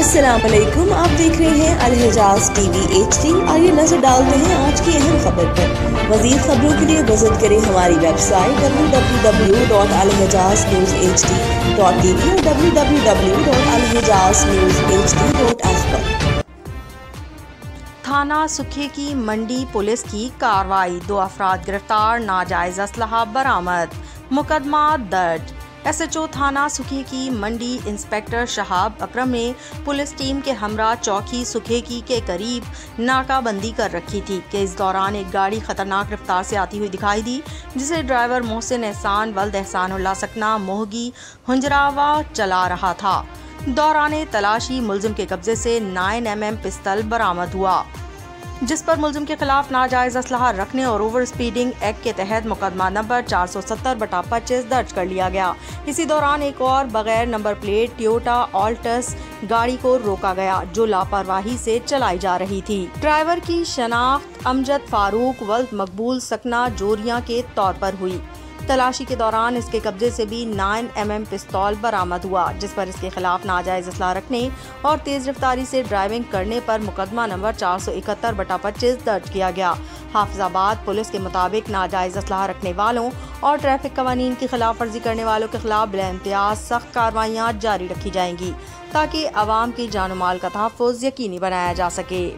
السلام علیکم، آپ دیکھ رہے ہیں الحجاز ٹی وی HD۔ آئیے نظر ڈالتے ہیں آج کی اہم خبر پر۔ مزید خبروں کے لیے وزٹ کریں ہماری ویب سائٹ www.alhijaznewshd.tv اور www.alhijaznewshd.app پر۔ تھانہ سکھے کی منڈی پولیس کی کارروائی، 2 افراد گرفتار، ناجائز اسلحہ برآمد، مقدمہ درج۔ SHO تھانہ سکھے کی منڈی انسپکٹر شہاب اکرم نے پولیس ٹیم کے ہمراہ چوکی سکھے کی کے قریب ناکہ بندی کر رکھی تھی کہ اس دوران ایک گاڑی خطرناک رفتار سے آتی ہوئی دکھائی دی، جسے ڈرائیور محسن احسان ولد احسان اللہ سکنہ موہگی ہنجراوا چلا رہا تھا۔ دوران تلاشی ملزم کے قبضے سے 9mm پستل برآمد ہوا، جس پر ملزم کے خلاف ناجائز اسلحہ رکھنے اور اوور اسپیڈنگ ایکٹ کے تحت مقدمہ نمبر 470/25 درج کر لیا گیا۔ اسی دوران ایک اور بغیر نمبر پلیٹ ٹویوٹا آلٹس گاڑی کو روکا گیا، جو لاپرواہی سے چلائی جا رہی تھی۔ ڈرائیور کی شناخت امجد فاروق ولد مقبول سکنہ جوریاں کے طور پر ہوئی۔ تلاشی کے دوران اس کے قبضے سے بھی 9mm پستول برآمد ہوا، جس پر اس کے خلاف ناجائز اسلحہ رکھنے اور تیز رفتاری سے ڈرائیونگ کرنے پر مقدمہ نمبر 471/25 درج کیا گیا۔ حافظ آباد پولیس کے مطابق ناجائز اسلحہ رکھنے والوں اور ٹریفک قوانین کی خلاف ورزی کرنے والوں کے خلاف بلا امتیاز سخت کارروائیاں جاری رکھی جائیں گی، تاکہ عوام کی جان و مال کا تحفظ یقینی بنایا جا سکے۔